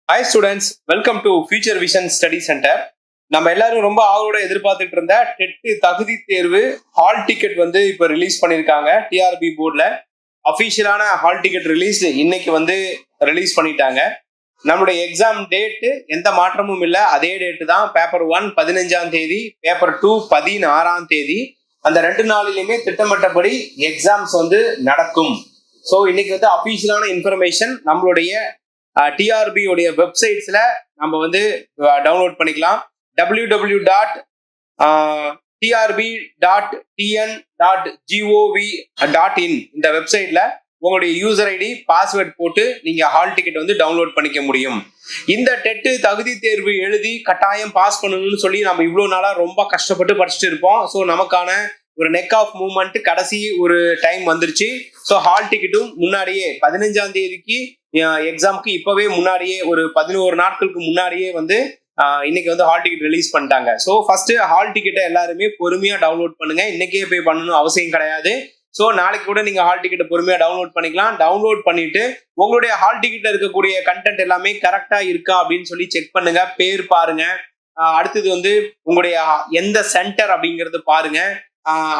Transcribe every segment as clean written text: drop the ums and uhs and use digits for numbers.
Hi students, welcome to future vision study centre. நம்ம எல்லாரும் ரொம்ப ஆவலோட எதிர்பார்த்துட்டு இருந்த டெட் தகுதி தேர்வு ஹால் டிக்கெட் வந்து இப்போ ரிலீஸ் பண்ணியிருக்காங்க. டிஆர்பி போர்டில் அஃபிஷியலான ஹால் டிக்கெட் ரிலீஸ் இன்னைக்கு வந்து ரிலீஸ் பண்ணிட்டாங்க. நம்மளுடைய எக்ஸாம் டேட்டு எந்த மாற்றமும் இல்லை, அதே டேட்டு தான். பேப்பர் 1 15ஆம் தேதி, பேப்பர் 2 16ஆம் தேதி. அந்த 2 நாளிலுமே திட்டமிட்டபடி எக்ஸாம்ஸ் வந்து நடக்கும். ஸோ இன்னைக்கு வந்து அஃபிஷியலான இன்ஃபர்மேஷன் நம்மளுடைய டிஆர்பி உடைய வெப்சைட்ஸ்ல நம்ம வந்து டவுன்லோட் பண்ணிக்கலாம். www.trb.tn.gov.in இந்த வெப்சைட்ல உங்களுடைய யூசர் ஐடி பாஸ்வேர்ட் போட்டு நீங்க ஹால் டிக்கெட் வந்து டவுன்லோட் பண்ணிக்க முடியும். இந்த டெட்டு தகுதி தேர்வு எழுதி கட்டாயம் பாஸ் பண்ணணும்னு சொல்லி நம்ம இவ்வளவு நாளா ரொம்ப கஷ்டப்பட்டு படிச்சுட்டு இருப்போம். ஸோ நமக்கான ஒரு நெக் ஆஃப் மூவ்மெண்ட் கடைசி ஒரு டைம் வந்துருச்சு. ஸோ ஹால் டிக்கெட்டும் முன்னாடியே 15ஆம் தேதிக்கு எக்ஸாமுக்கு இப்பவே முன்னாடியே ஒரு 11 நாட்களுக்கு முன்னாடியே வந்து இன்னைக்கு வந்து ஹால் டிக்கெட் ரிலீஸ் பண்ணிட்டாங்க. ஸோ ஃபர்ஸ்ட் ஹால் டிக்கெட்டை எல்லாருமே பொறுமையா டவுன்லோட் பண்ணுங்க. இன்னைக்கே போய் பண்ணணும் அவசியம் கிடையாது. ஸோ நாளைக்கு கூட நீங்க ஹால் டிக்கெட்டை பொறுமையா டவுன்லோட் பண்ணிக்கலாம். டவுன்லோட் பண்ணிட்டு உங்களுடைய ஹால் டிக்கெட்ல இருக்கக்கூடிய கண்டென்ட் எல்லாமே கரெக்டா இருக்கா அப்படின்னு சொல்லி செக் பண்ணுங்க. பேர் பாருங்க. அடுத்தது வந்து உங்களுடைய எந்த சென்டர் அப்படிங்கறது பாருங்க.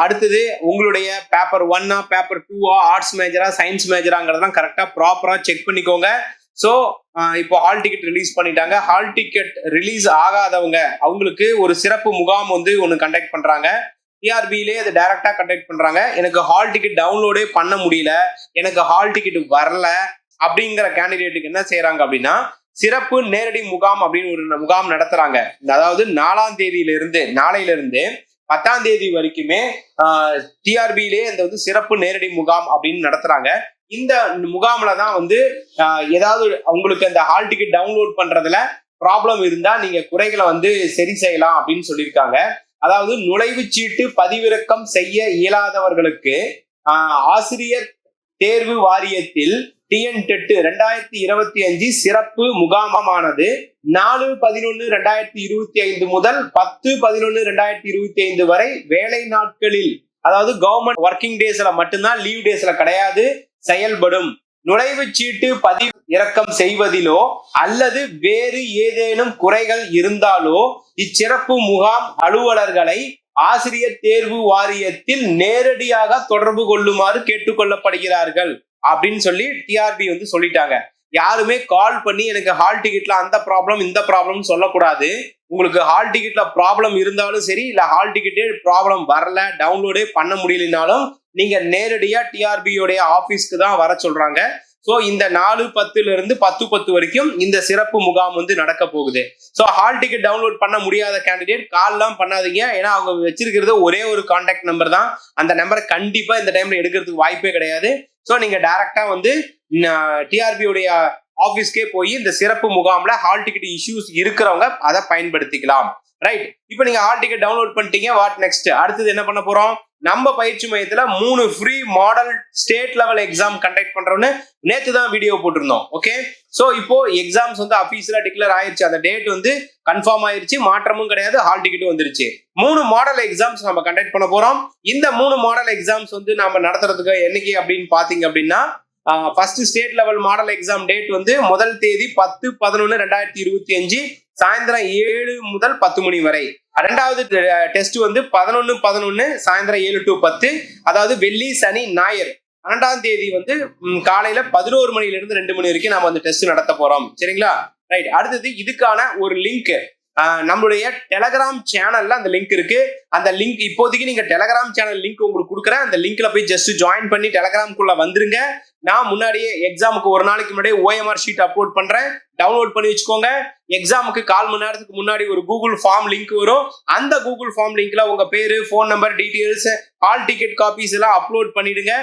அடுத்தது உங்களுடைய பேப்பர் 1 பேப்பர் 2 ஆர்ட்ஸ் மேஜரா சயின்ஸ் மேஜராங்கிறதெல்லாம் கரெக்டா ப்ராப்பரா செக் பண்ணிக்கோங்க. ஸோ இப்போ ஹால் டிக்கெட் ரிலீஸ் பண்ணிட்டாங்க. ஹால் டிக்கெட் ரிலீஸ் ஆகாதவங்க அவங்களுக்கு ஒரு சிறப்பு முகாம் வந்து ஒன்று கண்டக்ட் பண்றாங்க. டிஆர்பிலே அதை டைரக்டா கண்டக்ட் பண்றாங்க. எனக்கு ஹால் டிக்கெட் டவுன்லோடே பண்ண முடியல, எனக்கு ஹால் டிக்கெட் வரல அப்படிங்கிற கேண்டிடேட்டுக்கு என்ன செய்யறாங்க அப்படின்னா சிறப்பு நேரடி முகாம் அப்படின்னு ஒரு முகாம் நடத்துறாங்க. அதாவது 4ஆம் தேதியிலிருந்து நாளையில இருந்து 10ஆம் தேதி வரைக்குமே டிஆர்பியிலே இந்த வந்து சிறப்பு நேரடி முகாம் அப்படின்னு நடத்துறாங்க. இந்த முகாம்ல தான் வந்து ஏதாவது உங்களுக்கு அந்த ஹால் டிக்கெட் டவுன்லோட் பண்றதுல ப்ராப்ளம் இருந்தா நீங்க குறைகளை வந்து சரி செய்யலாம் அப்படின்னு சொல்லியிருக்காங்க. அதாவது நுழைவுச்சீட்டு பதிவிறக்கம் செய்ய இயலாதவர்களுக்கு ஆசிரியர் தேர்வு வாரியத்தில் டிஎன் டெட் 2025 சிறப்பு முகாமானது 4/11/2025 முதல் 10/11/2025 வரை வேலை நாட்களில், அதாவது கவர்மெண்ட் ஒர்க்கிங் டேஸ்ல மட்டும்தான், லீவ் டேஸ்ல கிடையாது, செயல்படும். நுழைவுச்சீட்டு பதிவிறக்கம் செய்வதிலோ அல்லது வேறு ஏதேனும் குறைகள் இருந்தாலோ இச்சிறப்பு முகாம் அலுவலர்களை ஆசிரியர் தேர்வு வாரியத்தில் நேரடியாக தொடர்பு கொள்ளுமாறு கேட்டுக்கொள்ளப்படுகிறார்கள் அப்படின்னு சொல்லி டிஆர்பி வந்து சொல்லிட்டாங்க. யாருமே கால் பண்ணி எனக்கு ஹால் டிக்கெட்ல அந்த ப்ராப்ளம் இந்த ப்ராப்ளம் சொல்லக்கூடாது. உங்களுக்கு ஹால் டிக்கெட்ல ப்ராப்ளம் இருந்தாலும் சரி, இல்ல ஹால் டிக்கெட்டே ப்ராப்ளம் வரல, டவுன்லோடே பண்ண முடியலனாலும் நீங்க நேரடியா டிஆர்பியோடைய ஆபீஸ்க்கு தான் வர சொல்றாங்க. ஸோ இந்த 4/10 10/10 வரைக்கும் இந்த சிறப்பு முகாம் வந்து நடக்க போகுது. ஸோ ஹால் டிக்கெட் டவுன்லோட் பண்ண முடியாத கேண்டிடேட் கால்லாம் பண்ணாதீங்க. ஏன்னா அவங்க வச்சிருக்கிறது ஒரே ஒரு கான்டாக்ட் நம்பர் தான். அந்த நம்பரை கண்டிப்பா இந்த டைம்ல எடுக்கிறதுக்கு வாய்ப்பே கிடையாது. ஸோ நீங்க டைரக்டா வந்து டிஆர்பியோடைய ஆபீஸ்க்கே போய் இந்த சிறப்பு முகாம்ல ஹால் டிக்கெட் இஷ்யூஸ் இருக்கிறவங்க அதை பயன்படுத்திக்கலாம். ரைட், இப்போ நீங்க ஹால் டிக்கெட் டவுன்லோட் பண்ணிட்டீங்க. What next? அடுத்தது என்ன பண்ண போறோம்? நம்ம பயிற்சி மையத்துல 3 free model state level exam conduct பண்றோம்னு நேத்து தான் வீடியோ போட்டிருந்தோம். ஓகே, சோ இப்போ எக்ஸாம்ஸ் வந்து அபிஷியலா டிக்ளேர் ஆயிருச்சு. அந்த டேட் வந்து கன்ஃபார்ம் ஆயிருச்சு, மாற்றமும் கிடையாது, ஹால் டிக்கெட்டும் வந்துருச்சு. 3 மாடல் எக்ஸாம்ஸ் நம்ம கண்டக்ட் பண்ண போறோம். இந்த 3 மாடல் எக்ஸாம்ஸ் வந்து நம்ம நடத்துறதுக்கு என்னைக்கு அப்படின்னு பாத்தீங்க அப்படின்னா first state level model exam date வந்து முதல் தேதி 10/11/2025 சாயந்தரம் 7 முதல் 10 மணி வரை. ரெண்டாவது டெஸ்ட் வந்து 11/11 சாயந்தரம் 7 to 10, அதாவது வெள்ளி சனி ஞாயிறு. 2ஆம் தேதி வந்து காலையில 11 மணில இருந்து 2 மணி வரைக்கும் நம்ம அந்த டெஸ்ட் நடத்த போறோம். சரிங்களா? ரைட், அடுத்தது இதுக்கான ஒரு லிங்க் நம்மளுடைய டெலகிராம் சேனல்ல அந்த லிங்க் இருக்கு. அந்த லிங்க் இப்போதைக்கு நீங்க டெலகிராம் சேனல் லிங்க் உங்களுக்கு கொடுக்குறேன். அந்த லிங்க்ல போய் ஜஸ்ட் ஜாயின் பண்ணி டெலகிராம்குள்ள வந்துருங்க. நான் முன்னாடியே எக்ஸாமுக்கு ஒரு நாளைக்கு முன்னாடியே ஓஎம்ஆர் ஷீட் அப்லோட் பண்றேன், டவுன்லோட் பண்ணி வச்சுக்கோங்க. எக்ஸாமுக்கு 1/4 மணி நேரத்துக்கு முன்னாடி ஒரு கூகுள் ஃபார்ம் லிங்க் வரும். அந்த கூகுள் ஃபார்ம் லிங்க்ல உங்க பேரு, phone number, details, hall ticket copies எல்லாம் அப்லோட் பண்ணிடுங்க.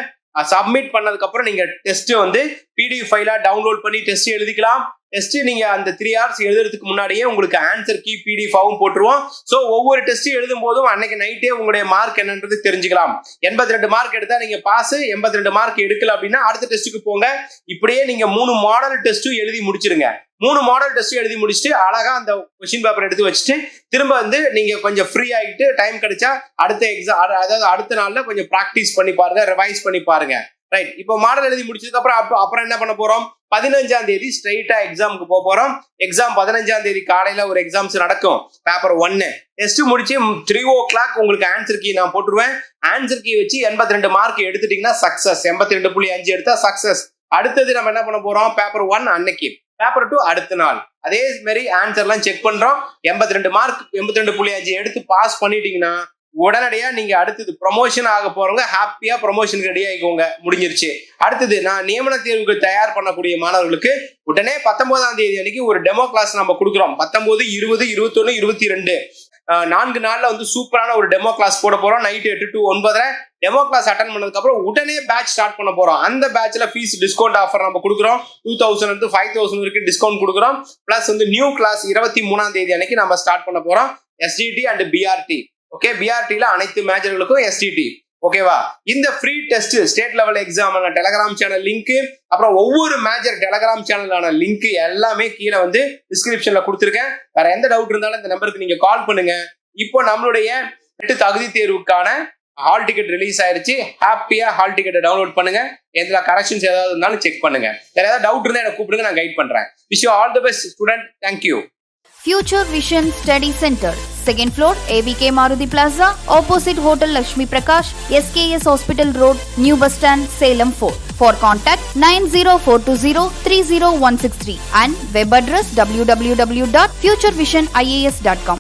சப்மிட் பண்ணதுக்கு அப்புறம் நீங்க டெஸ்ட் வந்து பிடிஎஃப் ஃபைலா டவுன்லோட் பண்ணி டெஸ்ட் எழுதிக்கலாம். டெஸ்ட் நீங்க அந்த 3 hours எழுதுறதுக்கு முன்னாடியே உங்களுக்கு ஆன்சர் கீ பிடிஎஃப் போட்டுருவோம். ஸோ ஒவ்வொரு டெஸ்ட் எழுதும் போதும் அன்னைக்கு நைட்டே உங்களுடைய மார்க் என்னன்றது தெரிஞ்சுக்கலாம். 82 மார்க் எடுத்தா நீங்க பாஸ், 82 மார்க் எடுக்கல அப்படின்னா அடுத்த டெஸ்ட்டுக்கு போங்க. இப்படியே நீங்க 3 மாடல் டெஸ்ட்டும் எழுதி முடிச்சிருங்க. 3 மாடல் டெஸ்ட் எழுதி முடிச்சுட்டு அழகா அந்த கொஸ்டின் பேப்பர் எடுத்து வச்சுட்டு திரும்ப வந்து நீங்க கொஞ்சம் ஃப்ரீ ஆகிட்டு டைம் கிடைச்சா அடுத்த எக்ஸாம், அதாவது அடுத்த நாள்ல கொஞ்சம் ப்ராக்டிஸ் பண்ணி பாருங்க, ரிவைஸ் பண்ணி பாருங்க. ரைட், இப்போ மாடல் எழுதி முடிச்சதுக்கு அப்புறம் என்ன பண்ண போறோம்? 15ஆம் தேதி ஸ்ட்ரைட்டா எக்ஸாமுக்கு போறோம். எக்ஸாம் 15ஆம் தேதி காலையில ஒரு எக்ஸாம்ஸ் நடக்கும். பேப்பர் 1 டெஸ்ட் முடிச்சு 3 o'clock உங்களுக்கு ஆன்சர் கீ நான் போட்டுருவேன். ஆன்சர் கீ வச்சு 82 மார்க் எடுத்துட்டீங்கன்னா சக்சஸ். 82.5 எடுத்தா சக்சஸ். அடுத்தது நம்ம என்ன பண்ண போறோம்? பேப்பர் 1 அன்னைக்கு, பேப்பர் 2 அடுத்த நாள். அதே மாதிரி ஆன்சர்லாம் செக் பண்றோம். 82 மார்க் 82.5 எடுத்து பாஸ் பண்ணிட்டீங்கன்னா உடனடியா நீங்க அடுத்தது ப்ரொமோஷன் ஆக போறவங்க ஹாப்பியா ப்ரொமோஷனுக்கு ரெடி ஆகிக்கோங்க. முடிஞ்சிருச்சு. அடுத்தது நான் நியமன தேர்வுக்கு தயார் பண்ணக்கூடிய மாணவர்களுக்கு உடனே 19ஆம் தேதி அன்னைக்கு ஒரு டெமோ கிளாஸ் நம்ம கொடுக்குறோம். 19, 20, 21, 22 4 நாள்ல வந்து சூப்பரான ஒரு டெமோ கிளாஸ் போட போறோம். Night 8 to 9 demo class attend பண்ணதுக்கு அப்புறம் உடனே பேட்ச் ஸ்டார்ட் பண்ண போறோம். அந்த பேட்ச்ல ஃபீஸ் டிஸ்கவுண்ட் ஆஃபர் நம்ம கொடுக்குறோம். 2000 to 5000 வரைக்கும் டிஸ்கவுண்ட் கொடுக்குறோம். பிளஸ் வந்து நியூ கிளாஸ் 23ஆம் தேதி அன்னைக்கு நம்ம ஸ்டார்ட் பண்ண போறோம். SGT and BRT. ஓகே, BRTல அனைத்து மேஜர்களுக்கும் STT. ஓகேவா? இந்த free test state level exam Telegram channel link, அப்புறம் ஒவ்வொரு மேஜர் டெலகிராம் சேனலான லிங்க் எல்லாமே கீழே வந்து டிஸ்கிரிப்ஷன்ல கொடுத்துருக்கேன். வேற எந்த டவுட் இருந்தாலும் இந்த நம்பருக்கு நீங்க கால் பண்ணுங்க. இப்போ நம்மளுடைய தகுதி தேர்வுக்கான ஹால் டிக்கெட் ரிலீஸ் ஆயிருச்சு. ஹாப்பியா ஹால் டிக்கெட்டை டவுன்லோட் பண்ணுங்க. எதுல கரெக்ஷன்ஸ் ஏதாவது இருந்தாலும் செக் பண்ணுங்க. வேற ஏதாவது டவுட் இருந்தா எனக்கு கூப்பிடுங்க, நான் கைட் பண்றேன். Wish you all the best student. Thank you. Future Vision Study Center, 2nd floor, ABK Maruti Plaza, opposite Hotel Lakshmi Prakash, SKS Hospital Road, New Bus Stand, Salem 4. For contact 90420 30163 and web address www.futurevision.ias.com.